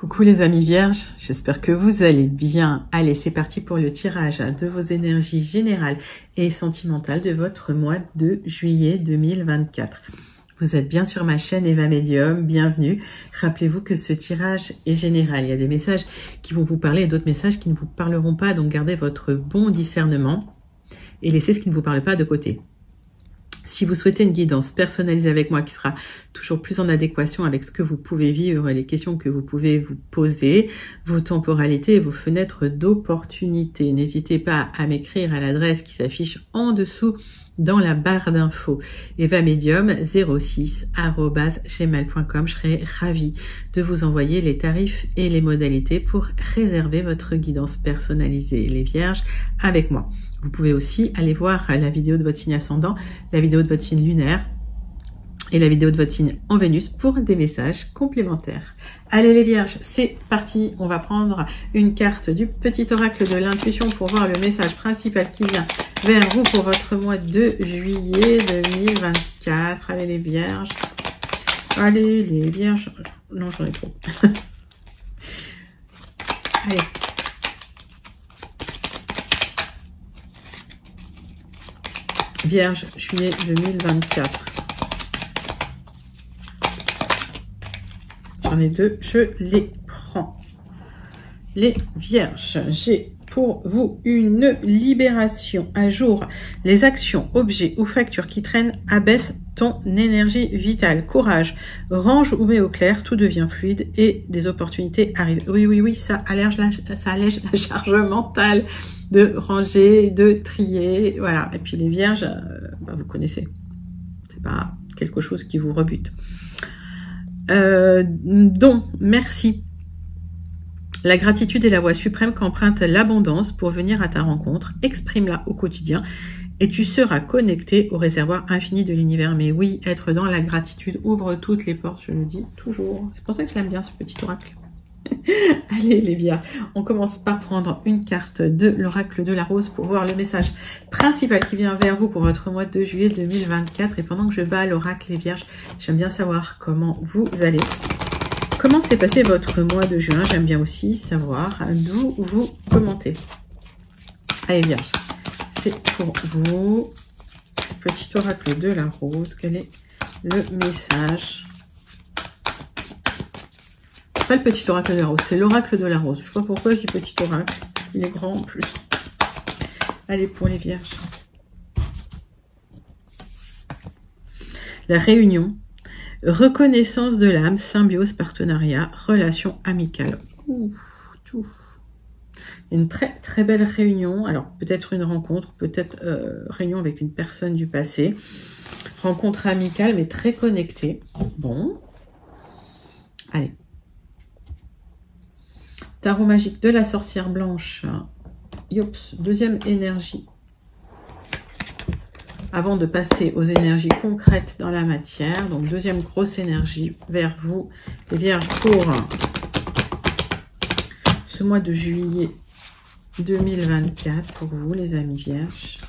Coucou les amis vierges, j'espère que vous allez bien. Allez, c'est parti pour le tirage de vos énergies générales et sentimentales de votre mois de juillet 2024. Vous êtes bien sur ma chaîne Eva Medium, bienvenue. Rappelez-vous que ce tirage est général. Il y a des messages qui vont vous parler et d'autres messages qui ne vous parleront pas, donc gardez votre bon discernement et laissez ce qui ne vous parle pas de côté. Si vous souhaitez une guidance personnalisée avec moi qui sera toujours plus en adéquation avec ce que vous pouvez vivre, les questions que vous pouvez vous poser, vos temporalités et vos fenêtres d'opportunité, n'hésitez pas à m'écrire à l'adresse qui s'affiche en dessous dans la barre d'infos evamedium06@gmail.com. Je serai ravie de vous envoyer les tarifs et les modalités pour réserver votre guidance personnalisée, les vierges, avec moi. Vous pouvez aussi aller voir la vidéo de votre signe ascendant, la vidéo de votre signe lunaire et la vidéo de votre signe en Vénus pour des messages complémentaires. Allez les vierges, c'est parti. On va prendre une carte du petit oracle de l'intuition pour voir le message principal qui vient vers vous pour votre mois de juillet 2024. Allez les vierges. Allez les vierges. Non, j'en ai trop. Allez. Vierge, juillet 2024. J'en ai deux, je les prends. Les vierges, j'ai pour vous une libération à jour. Les actions, objets ou factures qui traînent abaissent ton énergie vitale. Courage, range ou mets au clair, tout devient fluide et des opportunités arrivent. Oui, ça allège la charge mentale de ranger, de trier, voilà. Et puis les vierges, vous connaissez, c'est pas quelque chose qui vous rebute. Donc, merci. La gratitude est la voie suprême qu'emprunte l'abondance pour venir à ta rencontre. Exprime-la au quotidien et tu seras connecté au réservoir infini de l'univers. Mais oui, être dans la gratitude ouvre toutes les portes, je le dis toujours. C'est pour ça que je l'aime bien, ce petit oracle. Allez les vierges, on commence par prendre une carte de l'oracle de la rose pour voir le message principal qui vient vers vous pour votre mois de juillet 2024. Et pendant que je bats l'oracle les vierges, j'aime bien savoir comment vous allez. Comment s'est passé votre mois de juin? J'aime bien aussi savoir d'où vous commentez. Allez vierges, c'est pour vous. Petit oracle de la rose, quel est le message? Pas le petit oracle de la rose, c'est l'oracle de la rose. Je sais pas pourquoi je dis petit oracle. Il est grand en plus. Allez, pour les vierges. La réunion. Reconnaissance de l'âme, symbiose, partenariat, relation amicale. Ouh, tout. Une très très belle réunion. Alors peut-être une rencontre, peut-être réunion avec une personne du passé. Rencontre amicale, mais très connectée. Bon. Allez. Tarot magique de la sorcière blanche. Yops, deuxième énergie. Avant de passer aux énergies concrètes dans la matière. Donc, deuxième grosse énergie vers vous, les vierges, pour ce mois de juillet 2024. Pour vous, les amis vierges.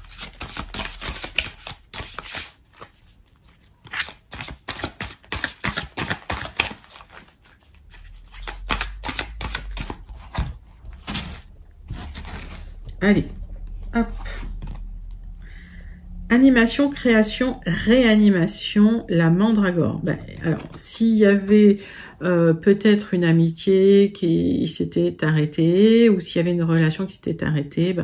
Allez, hop. Animation, création, réanimation, la mandragore. Alors, s'il y avait peut-être une amitié qui s'était arrêtée, ou s'il y avait une relation qui s'était arrêtée,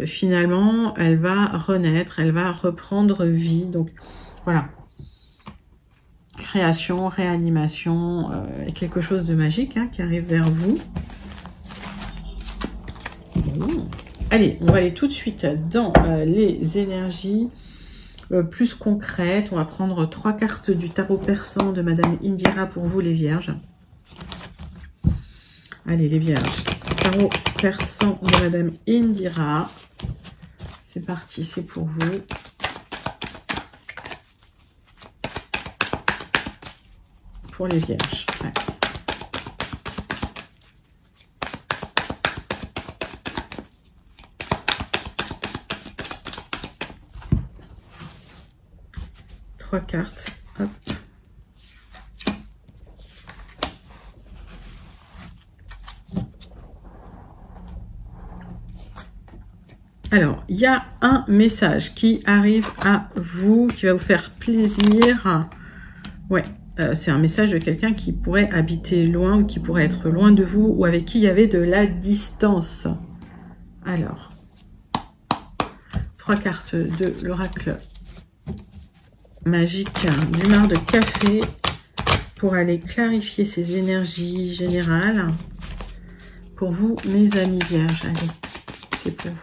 finalement, elle va renaître, elle va reprendre vie. Donc, voilà. Création, réanimation, quelque chose de magique qui arrive vers vous. Bon. Allez, on va aller tout de suite dans les énergies plus concrètes. On va prendre 3 cartes du tarot persan de Madame Indira pour vous les vierges. Allez les vierges, tarot persan de Madame Indira. C'est parti, c'est pour vous. Pour les vierges. Ouais. Trois cartes. Hop. Alors, il y a un message qui arrive à vous, qui va vous faire plaisir. Ouais, c'est un message de quelqu'un qui pourrait habiter loin ou qui pourrait être loin de vous ou avec qui il y avait de la distance. Alors, 3 cartes de l'oracle magique du mar de café pour aller clarifier ces énergies générales. Pour vous, mes amis vierges, allez, c'est pour vous.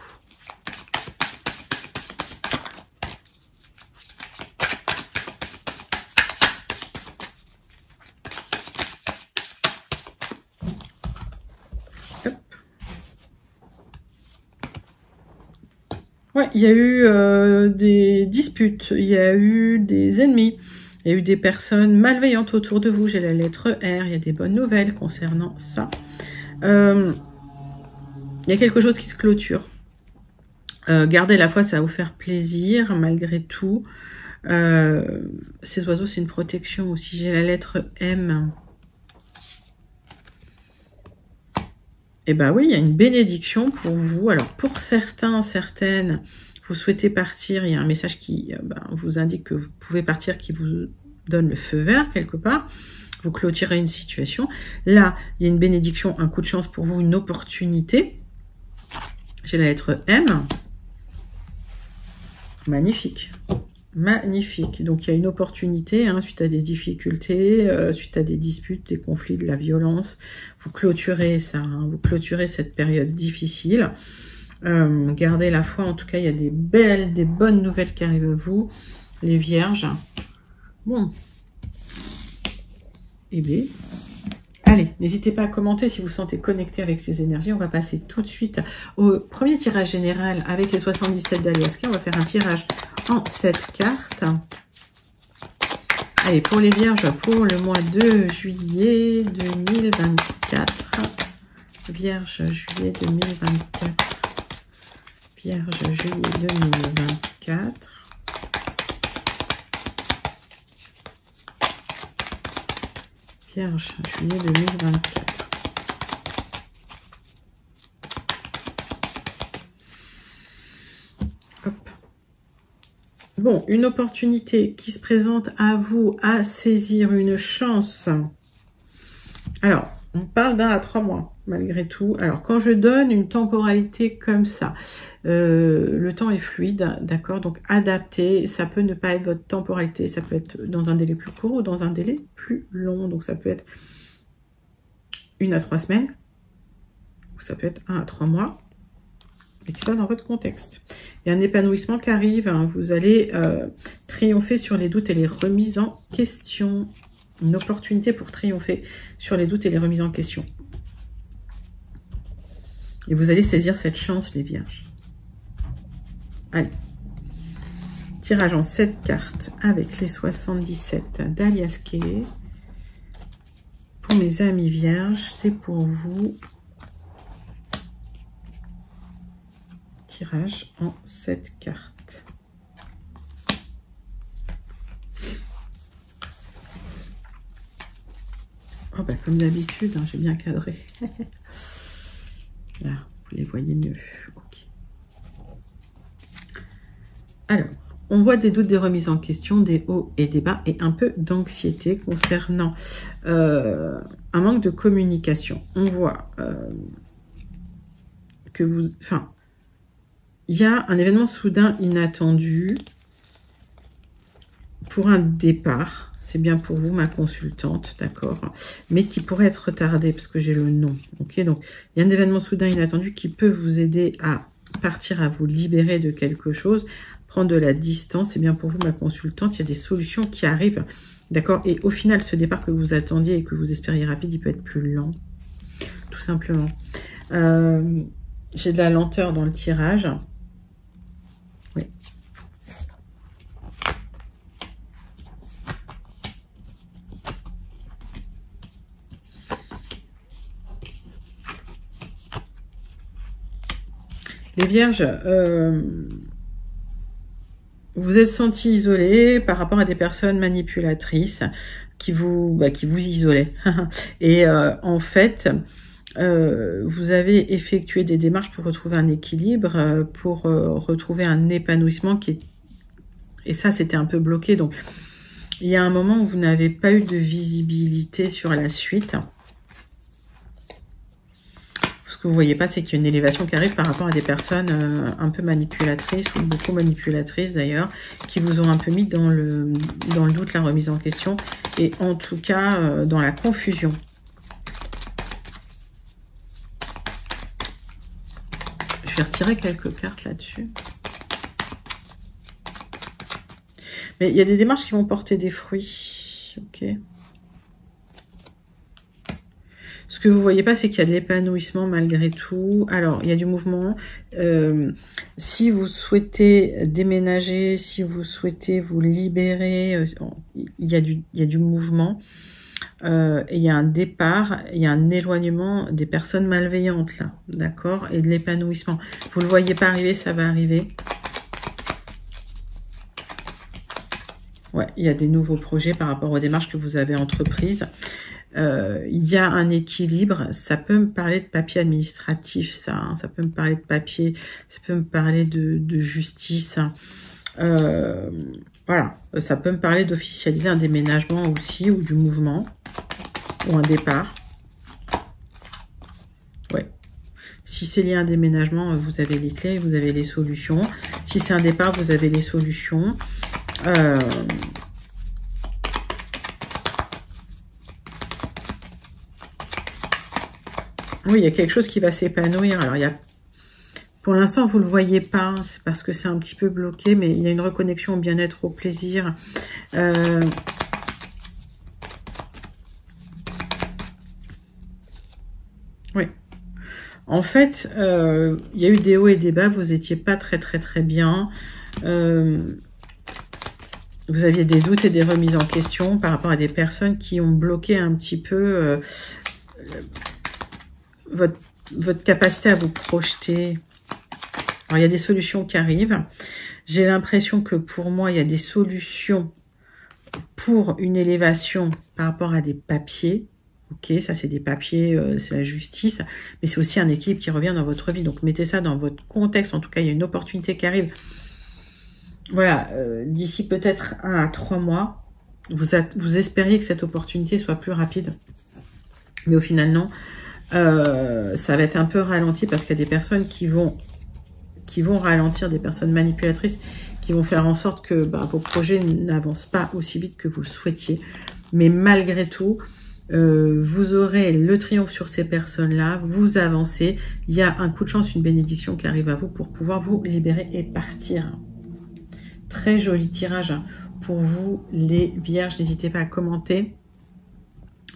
Ouais, il y a eu des disputes, il y a eu des ennemis, il y a eu des personnes malveillantes autour de vous. J'ai la lettre R, il y a des bonnes nouvelles concernant ça. Il y a quelque chose qui se clôture. Gardez la foi, ça va vous faire plaisir malgré tout. Ces oiseaux, c'est une protection aussi. J'ai la lettre M. Et bah oui, il y a une bénédiction pour vous. Alors pour certains, certaines, vous souhaitez partir, il y a un message qui vous indique que vous pouvez partir, qui vous donne le feu vert quelque part. Vous clôturez une situation. Là, il y a une bénédiction, un coup de chance pour vous, une opportunité. J'ai la lettre M. Magnifique. Magnifique. Donc, il y a une opportunité suite à des difficultés, suite à des disputes, des conflits, de la violence. Vous clôturez ça, vous clôturez cette période difficile. Gardez la foi. En tout cas, il y a des bonnes nouvelles qui arrivent à vous, les vierges. Bon. Eh bien, allez, n'hésitez pas à commenter si vous sentez connecté avec ces énergies. On va passer tout de suite au premier tirage général avec les 77 d'Aliaska. On va faire un tirage en 7 cartes. Allez, pour les vierges, pour le mois de juillet 2024. Vierge, juillet 2024. Vierge, juillet 2024. Vierge, juillet 2024. Hop. Bon, une opportunité qui se présente à vous à saisir, une chance. Alors, on parle d'1 à 3 mois, malgré tout. Alors, quand je donne une temporalité comme ça, le temps est fluide, d'accord? Donc, adapté, ça peut ne pas être votre temporalité, ça peut être dans un délai plus court ou dans un délai plus long. Donc, ça peut être 1 à 3 semaines, ou ça peut être 1 à 3 mois. Mettez ça dans votre contexte. Il y a un épanouissement qui arrive, vous allez triompher sur les doutes et les remises en question. Une opportunité pour triompher sur les doutes et les remises en question. Et vous allez saisir cette chance, les vierges. Allez. Tirage en 7 cartes avec les 77 d'Aliaska. Pour mes amis vierges, c'est pour vous. Tirage en 7 cartes. Oh bah comme d'habitude, j'ai bien cadré. Là, vous les voyez mieux. Okay. Alors, on voit des doutes, des remises en question, des hauts et des bas, et un peu d'anxiété concernant un manque de communication. On voit que vous... Enfin, il y a un événement soudain inattendu pour un départ. C'est bien pour vous, ma consultante, d'accord? Mais qui pourrait être retardé, parce que j'ai le nom. Ok, donc il y a un événement soudain inattendu qui peut vous aider à partir, à vous libérer de quelque chose, prendre de la distance. C'est bien pour vous, ma consultante. Il y a des solutions qui arrivent, d'accord? Et au final, ce départ que vous attendiez et que vous espériez rapide, il peut être plus lent, tout simplement. J'ai de la lenteur dans le tirage. Oui. Les vierges, vous êtes sentis isolés par rapport à des personnes manipulatrices qui vous isolaient. Et en fait, Vous avez effectué des démarches pour retrouver un équilibre, pour retrouver un épanouissement qui est... Et ça, c'était un peu bloqué. Donc, il y a un moment où vous n'avez pas eu de visibilité sur la suite. Ce que vous voyez pas, c'est qu'il y a une élévation qui arrive par rapport à des personnes un peu manipulatrices, ou beaucoup manipulatrices d'ailleurs, qui vous ont un peu mis dans le doute, la remise en question, et en tout cas dans la confusion. Je vais retirer quelques cartes là-dessus. Mais il y a des démarches qui vont porter des fruits. Ok. Ce que vous voyez pas, c'est qu'il y a de l'épanouissement malgré tout. Alors, il y a du mouvement. Si vous souhaitez déménager, si vous souhaitez vous libérer, il y a du mouvement. Et il y a un départ, il y a un éloignement des personnes malveillantes, là. D'accord? Et de l'épanouissement. Vous le voyez pas arriver, ça va arriver. Ouais, il y a des nouveaux projets par rapport aux démarches que vous avez entreprises. Il y a un équilibre. Ça peut me parler de papier administratif, ça. Hein, ça peut me parler de papier, ça peut me parler de justice. Voilà, ça peut me parler d'officialiser un déménagement aussi, ou du mouvement, ou un départ. Ouais. Si c'est lié à un déménagement, vous avez les clés, vous avez les solutions. Si c'est un départ, vous avez les solutions. Oui, il y a quelque chose qui va s'épanouir. Alors, il y a... Pour l'instant, vous ne le voyez pas. C'est parce que c'est un petit peu bloqué, mais il y a une reconnexion au bien-être, au plaisir. Oui. En fait, il y a eu des hauts et des bas. Vous n'étiez pas très bien. Vous aviez des doutes et des remises en question par rapport à des personnes qui ont bloqué un petit peu votre capacité à vous projeter. Alors, il y a des solutions qui arrivent. J'ai l'impression que pour moi, il y a des solutions pour une élévation par rapport à des papiers. Ok, ça c'est des papiers, c'est la justice. Mais c'est aussi un équilibre qui revient dans votre vie. Donc, mettez ça dans votre contexte. En tout cas, il y a une opportunité qui arrive. Voilà, d'ici peut-être 1 à 3 mois, vous espériez que cette opportunité soit plus rapide. Mais au final, non. Ça va être un peu ralenti parce qu'il y a des personnes qui vont ralentir, des personnes manipulatrices qui vont faire en sorte que vos projets n'avancent pas aussi vite que vous le souhaitiez. Mais malgré tout, vous aurez le triomphe sur ces personnes-là, vous avancez. Il y a un coup de chance, une bénédiction qui arrive à vous pour pouvoir vous libérer et partir. Très joli tirage pour vous, les vierges. N'hésitez pas à commenter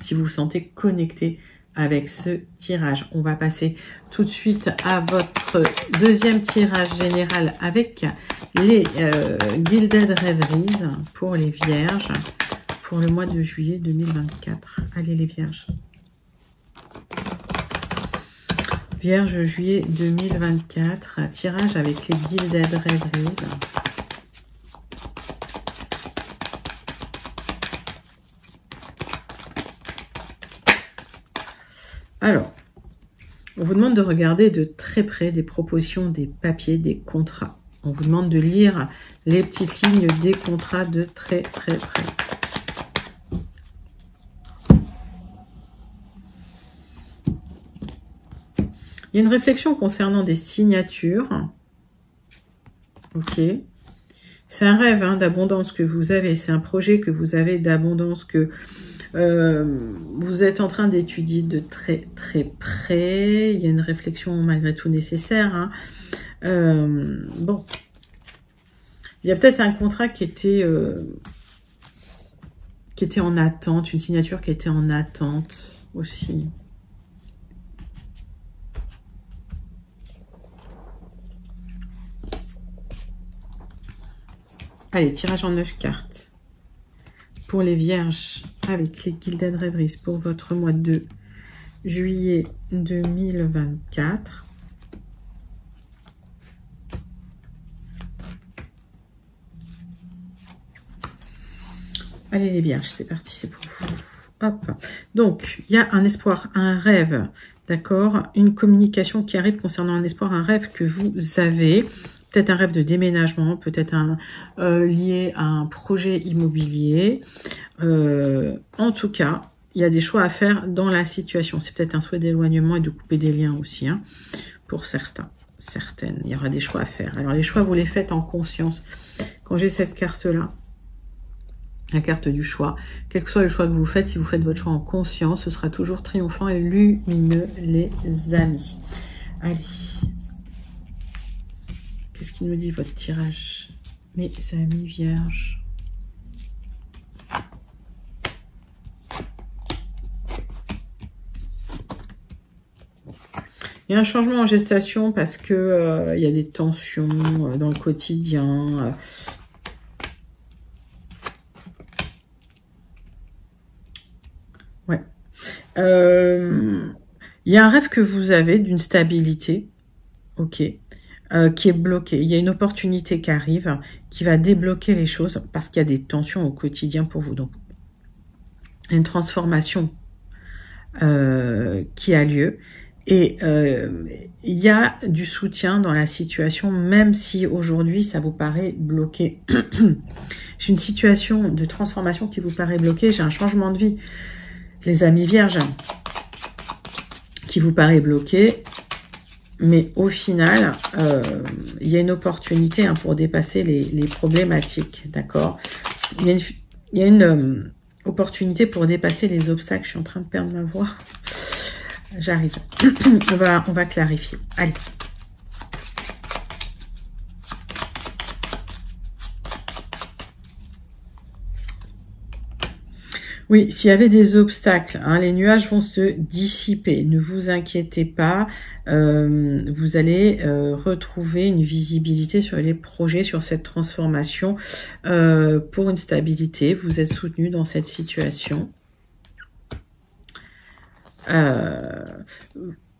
si vous vous sentez connecté avec ce tirage. On va passer tout de suite à votre deuxième tirage général avec les Gilded Rêveries pour les vierges pour le mois de juillet 2024. Allez les vierges. Vierge juillet 2024, tirage avec les Gilded Rêveries. Alors, on vous demande de regarder de très près des propositions, des papiers, des contrats. On vous demande de lire les petites lignes des contrats de très près. Il y a une réflexion concernant des signatures. Ok. C'est un rêve d'abondance que vous avez. C'est un projet que vous avez d'abondance que... vous êtes en train d'étudier de très près. Il y a une réflexion malgré tout nécessaire. Bon. Il y a peut-être un contrat qui était en attente, une signature qui était en attente aussi. Allez, tirage en 9 cartes. Pour les vierges avec les Gilded Rêveries pour votre mois de juillet 2024. Allez les vierges, c'est parti, c'est pour vous. Hop. Donc, il y a un espoir, un rêve D'accord? Une communication qui arrive concernant un espoir, un rêve que vous avez. Peut-être un rêve de déménagement, peut-être lié à un projet immobilier. En tout cas, il y a des choix à faire dans la situation. C'est peut-être un souhait d'éloignement et de couper des liens aussi, hein, pour certains, certaines. Il y aura des choix à faire. Alors les choix, vous les faites en conscience. Quand j'ai cette carte-là, la carte du choix, quel que soit le choix que vous faites, si vous faites votre choix en conscience, ce sera toujours triomphant et lumineux, les amis. Allez. Qu'est-ce qui nous dit votre tirage, mes amis vierges? Il y a un changement en gestation parce que il y a des tensions dans le quotidien. Ouais. Il y a un rêve que vous avez d'une stabilité. Ok. Qui est bloqué. Il y a une opportunité qui arrive, qui va débloquer les choses parce qu'il y a des tensions au quotidien pour vous. Donc, une transformation qui a lieu. Et il y a du soutien dans la situation, même si aujourd'hui, ça vous paraît bloqué. J'ai une situation de transformation qui vous paraît bloquée. J'ai un changement de vie. Les amis vierges, qui vous paraît bloqué. Mais au final, il y a une opportunité pour dépasser les problématiques, d'accord? Il y a une opportunité pour dépasser les obstacles. Je suis en train de perdre ma voix. J'arrive. On va clarifier. Allez. Oui, s'il y avait des obstacles, hein, les nuages vont se dissiper. Ne vous inquiétez pas. Vous allez retrouver une visibilité sur les projets, sur cette transformation pour une stabilité. Vous êtes soutenu dans cette situation.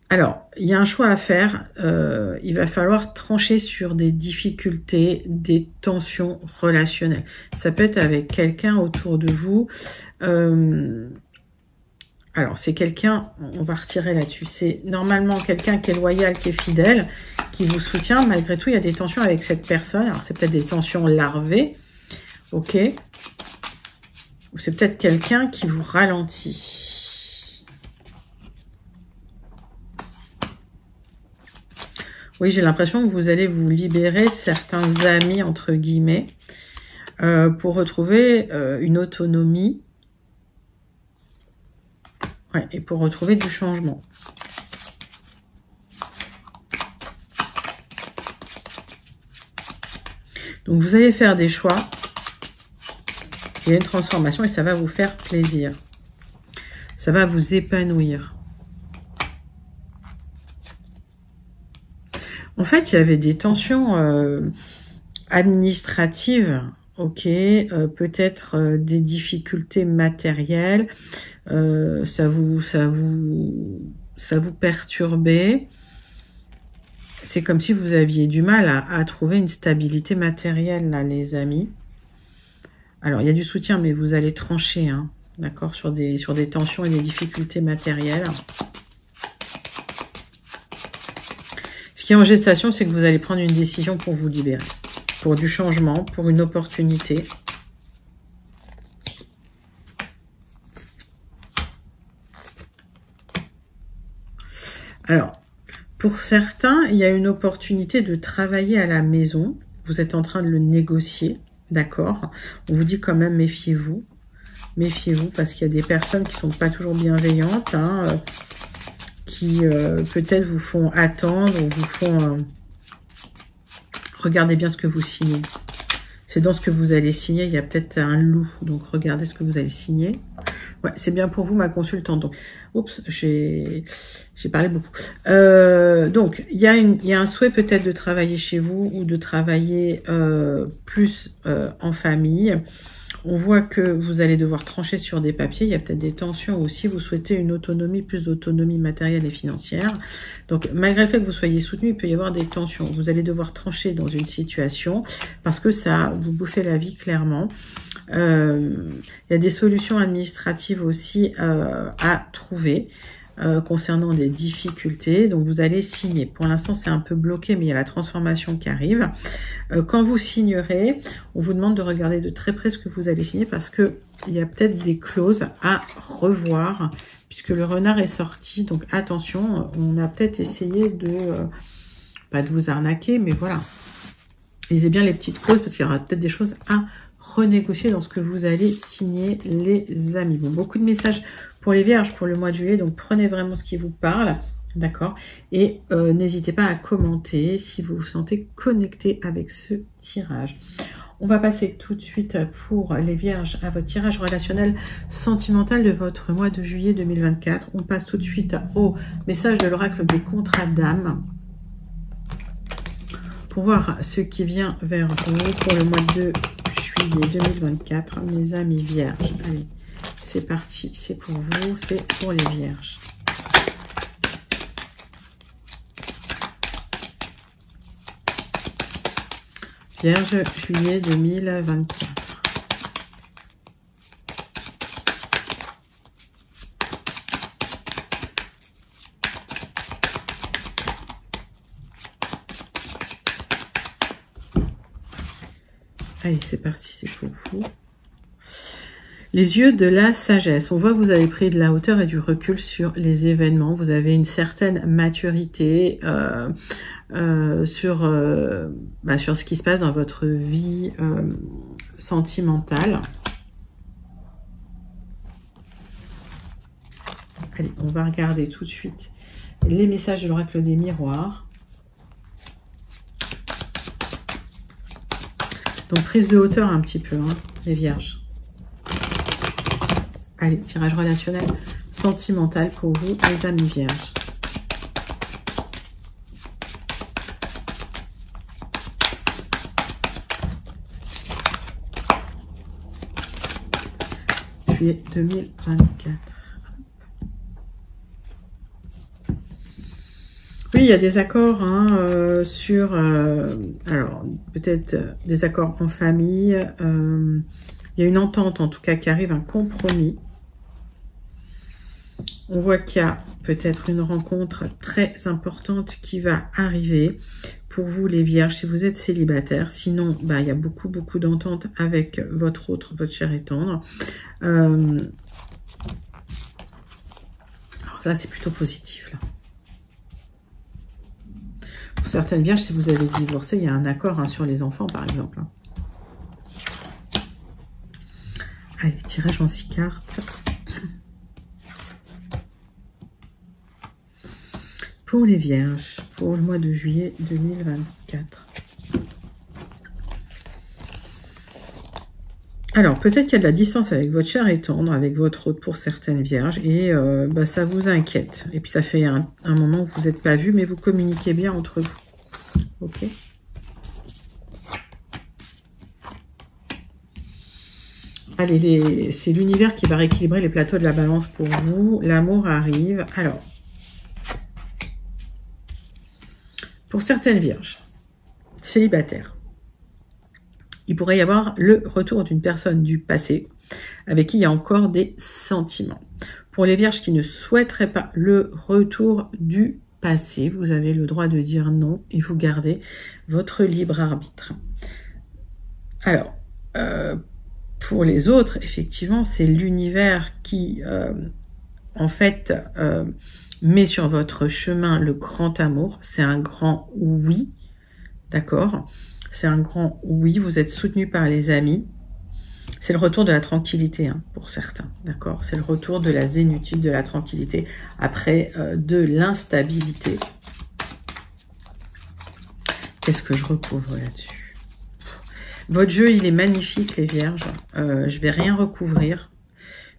Alors, il y a un choix à faire. Il va falloir trancher sur des difficultés, des tensions relationnelles. Ça peut être avec quelqu'un autour de vous. Alors, c'est quelqu'un, on va retirer là-dessus. C'est normalement quelqu'un qui est loyal, qui est fidèle, qui vous soutient. Malgré tout, il y a des tensions avec cette personne. Alors, c'est peut-être des tensions larvées. Ok. Ou c'est peut-être quelqu'un qui vous ralentit. Oui, j'ai l'impression que vous allez vous libérer de certains amis, entre guillemets, pour retrouver une autonomie. Ouais, et pour retrouver du changement. Donc, vous allez faire des choix. Il y a une transformation et ça va vous faire plaisir. Ça va vous épanouir. En fait, il y avait des tensions administratives, ok, peut-être des difficultés matérielles, ça vous perturbait. C'est comme si vous aviez du mal à trouver une stabilité matérielle, là, les amis. Alors, il y a du soutien, mais vous allez trancher, hein, d'accord, sur des tensions et des difficultés matérielles. Ce qui est en gestation, c'est que vous allez prendre une décision pour vous libérer, pour du changement, pour une opportunité. Alors, pour certains, il y a une opportunité de travailler à la maison. Vous êtes en train de le négocier, d'accord? On vous dit quand même, méfiez-vous. Méfiez-vous, parce qu'il y a des personnes qui ne sont pas toujours bienveillantes, hein, qui peut-être vous font attendre ou vous font... regardez bien ce que vous signez. C'est dans ce que vous allez signer, il y a peut-être un loup. Donc, regardez ce que vous allez signer. Ouais, c'est bien pour vous, ma consultante. Donc, oups, j'ai parlé beaucoup. Donc, il y a un souhait peut-être de travailler chez vous ou de travailler plus en famille. On voit que vous allez devoir trancher sur des papiers. Il y a peut-être des tensions aussi. Vous souhaitez une autonomie, plus d'autonomie matérielle et financière. Donc, malgré le fait que vous soyez soutenu, il peut y avoir des tensions. Vous allez devoir trancher dans une situation parce que ça vous bouffez la vie, clairement. Il y a des solutions administratives aussi à trouver. concernant des difficultés. Donc, vous allez signer. Pour l'instant, c'est un peu bloqué, mais il y a la transformation qui arrive. Quand vous signerez, on vous demande de regarder de très près ce que vous allez signer parce que il y a peut-être des clauses à revoir puisque le renard est sorti. Donc, attention, on a peut-être essayé de, pas de vous arnaquer, mais voilà. Lisez bien les petites clauses parce qu'il y aura peut-être des choses à renégocier dans ce que vous allez signer, les amis. Bon, beaucoup de messages pour les vierges pour le mois de juillet, donc prenez vraiment ce qui vous parle, d'accord? Et n'hésitez pas à commenter si vous vous sentez connecté avec ce tirage. On va passer tout de suite pour les vierges à votre tirage relationnel sentimental de votre mois de juillet 2024. On passe tout de suite au message de l'oracle des contrats d'âme pour voir ce qui vient vers vous pour le mois de juillet 2024, mes amis vierges. Allez, c'est parti, c'est pour vous, c'est pour les vierges. Vierge, juillet 2024. Allez, c'est parti, c'est pour vous. Les yeux de la sagesse. On voit que vous avez pris de la hauteur et du recul sur les événements. Vous avez une certaine maturité sur ce qui se passe dans votre vie sentimentale. Allez, on va regarder tout de suite les messages de l'oracle des miroirs. Donc, prise de hauteur un petit peu, hein, les vierges. Allez, tirage relationnel sentimental pour vous, les amis vierges. Juillet 2024. Oui, il y a des accords hein, sur... alors, peut-être des accords en famille. Il y a une entente, en tout cas, qui arrive, un compromis. On voit qu'il y a peut-être une rencontre très importante qui va arriver pour vous, les vierges, si vous êtes célibataire. Sinon, bah, il y a beaucoup d'ententes avec votre cher et tendre. Alors ça, c'est plutôt positif, là. Pour certaines vierges, si vous avez divorcé, il y a un accord hein, sur les enfants, par exemple. Hein. Allez, tirage en 6 cartes. Pour les vierges, pour le mois de juillet 2024. Alors, peut-être qu'il y a de la distance avec votre cher et tendre, avec votre hôte pour certaines vierges, et bah, ça vous inquiète. Et puis, ça fait un moment où vous n'êtes pas vus, mais vous communiquez bien entre vous. Ok. Allez, c'est l'univers qui va rééquilibrer les plateaux de la balance pour vous. L'amour arrive. Alors, pour certaines vierges célibataires, il pourrait y avoir le retour d'une personne du passé avec qui il y a encore des sentiments. Pour les vierges qui ne souhaiteraient pas le retour du passé, vous avez le droit de dire non et vous gardez votre libre arbitre. Alors, pour les autres, effectivement, c'est l'univers qui, en fait, met sur votre chemin le grand amour. C'est un grand oui, d'accord ? C'est un grand oui, vous êtes soutenu par les amis. C'est le retour de la tranquillité hein, pour certains, d'accord? C'est le retour de la zénitude, de la tranquillité, après de l'instabilité. Qu'est-ce que je recouvre là-dessus? Votre jeu, il est magnifique, les vierges. Je vais rien recouvrir.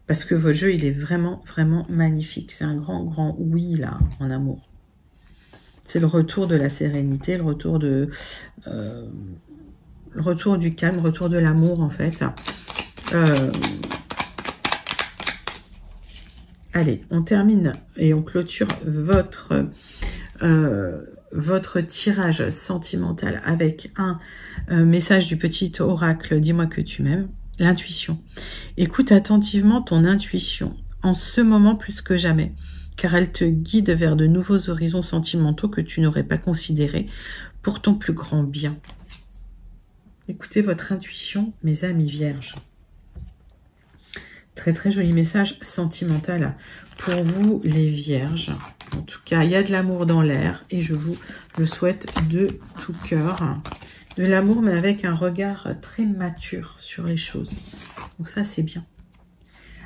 Parce que votre jeu, il est vraiment magnifique. C'est un grand oui, là, en amour. C'est le retour de la sérénité, le retour du calme, le retour de l'amour, en fait. Allez, on termine et on clôture votre tirage sentimental avec un message du petit oracle « Dis-moi que tu m'aimes ». L'intuition. Écoute attentivement ton intuition. En ce moment plus que jamais, car elle te guide vers de nouveaux horizons sentimentaux que tu n'aurais pas considérés pour ton plus grand bien. Écoutez votre intuition, mes amis vierges. Très très joli message sentimental pour vous les vierges. En tout cas, il y a de l'amour dans l'air et je vous le souhaite de tout cœur. De l'amour, mais avec un regard très mature sur les choses. Donc ça, c'est bien.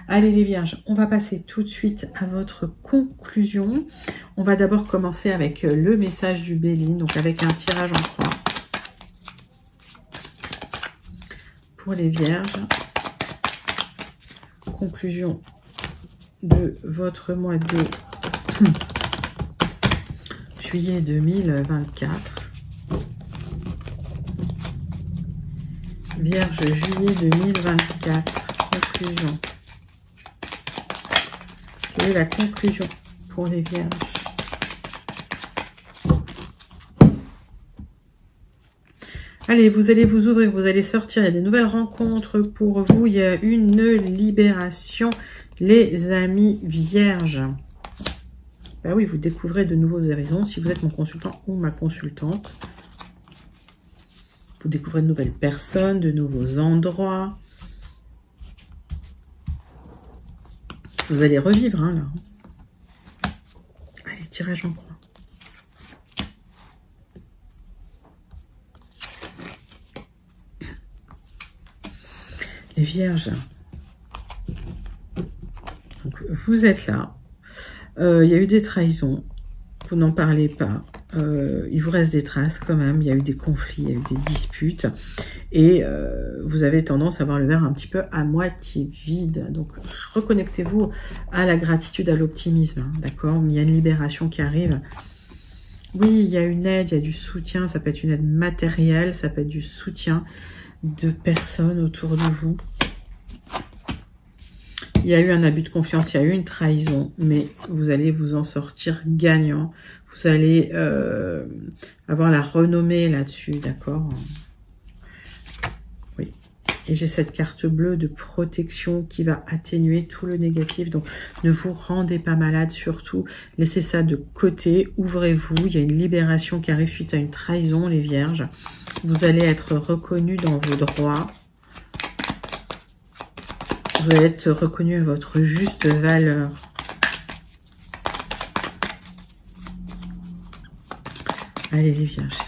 Allez les vierges, on va passer tout de suite à votre conclusion. On va d'abord commencer avec le message du Béline, donc avec un tirage en croix. Pour les vierges. Conclusion de votre mois de juillet 2024. Vierge, juillet 2024. Conclusion. Quelle est la conclusion pour les vierges? Allez, vous allez vous ouvrir, vous allez sortir, il y a des nouvelles rencontres pour vous, il y a une libération, les amis vierges. Ben oui, vous découvrez de nouveaux horizons, si vous êtes mon consultant ou ma consultante. Vous découvrez de nouvelles personnes, de nouveaux endroits. Vous allez revivre, hein, là. Allez, tirage en croix. Les vierges, donc, vous êtes là, il y a eu des trahisons, vous n'en parlez pas, il vous reste des traces quand même, il y a eu des conflits, il y a eu des disputes, et vous avez tendance à voir le verre un petit peu à moitié vide. Donc reconnectez-vous à la gratitude, à l'optimisme, hein, d'accord? Il y a une libération qui arrive. Oui, il y a une aide, il y a du soutien, ça peut être une aide matérielle, ça peut être du soutien de personnes autour de vous. Il y a eu un abus de confiance, il y a eu une trahison, mais vous allez vous en sortir gagnant. Vous allez avoir la renommée là-dessus, d'accord? Oui. Et j'ai cette carte bleue de protection qui va atténuer tout le négatif. Donc, ne vous rendez pas malade, surtout. Laissez ça de côté, ouvrez-vous. Il y a une libération qui arrive suite à une trahison, les vierges. Vous allez être reconnus dans vos droits. Vous allez être reconnus à votre juste valeur. Allez les vierges.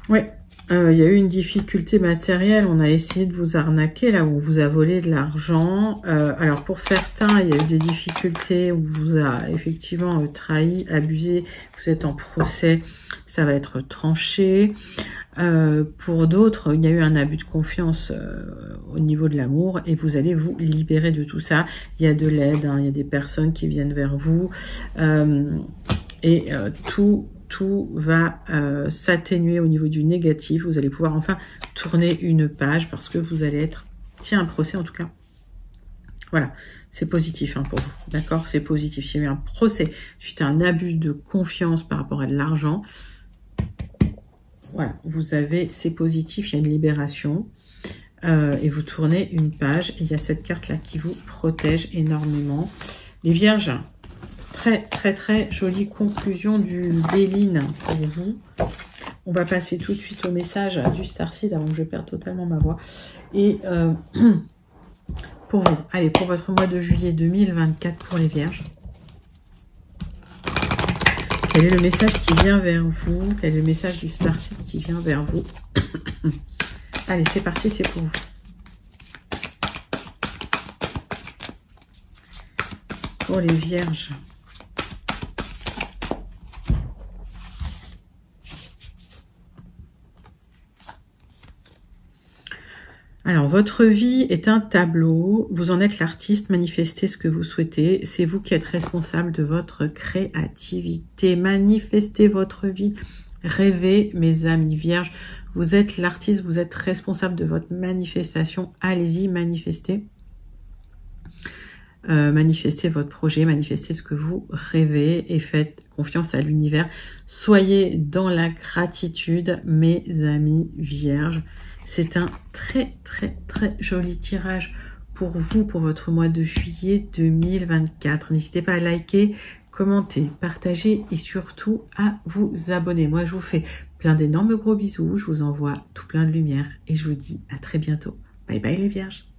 Ouais. Il y a eu une difficulté matérielle, on a essayé de vous arnaquer, là où on vous a volé de l'argent. Alors pour certains, il y a eu des difficultés où vous a effectivement trahi, abusé, vous êtes en procès, ça va être tranché. Pour d'autres, il y a eu un abus de confiance au niveau de l'amour et vous allez vous libérer de tout ça. Il y a de l'aide, hein, il y a des personnes qui viennent vers vous tout va s'atténuer au niveau du négatif. Vous allez pouvoir enfin tourner une page parce que vous allez être... Tiens, un procès en tout cas. Voilà, c'est positif hein, pour vous. D'accord, c'est positif. S'il y a eu un procès suite à un abus de confiance par rapport à de l'argent, voilà, vous avez... C'est positif, il y a une libération. Et vous tournez une page. Et il y a cette carte-là qui vous protège énormément. Les vierges... Très, très, très jolie conclusion du Béline pour vous. On va passer tout de suite au message du Starseed avant que je perde totalement ma voix. Et pour vous, allez, pour votre mois de juillet 2024 pour les Vierges. Quel est le message qui vient vers vous? Quel est le message du Starseed qui vient vers vous? Allez, c'est parti, c'est pour vous. Pour les Vierges. Alors, votre vie est un tableau, vous en êtes l'artiste, manifestez ce que vous souhaitez, c'est vous qui êtes responsable de votre créativité, manifestez votre vie, rêvez mes amis vierges, vous êtes l'artiste, vous êtes responsable de votre manifestation, allez-y, manifestez. manifestez votre projet, manifestez ce que vous rêvez et faites confiance à l'univers. Soyez dans la gratitude, mes amis vierges. C'est un très joli tirage pour vous, pour votre mois de juillet 2024. N'hésitez pas à liker, commenter, partager et surtout à vous abonner. Moi, je vous fais plein d'énormes gros bisous. Je vous envoie tout plein de lumière et je vous dis à très bientôt. Bye bye les vierges.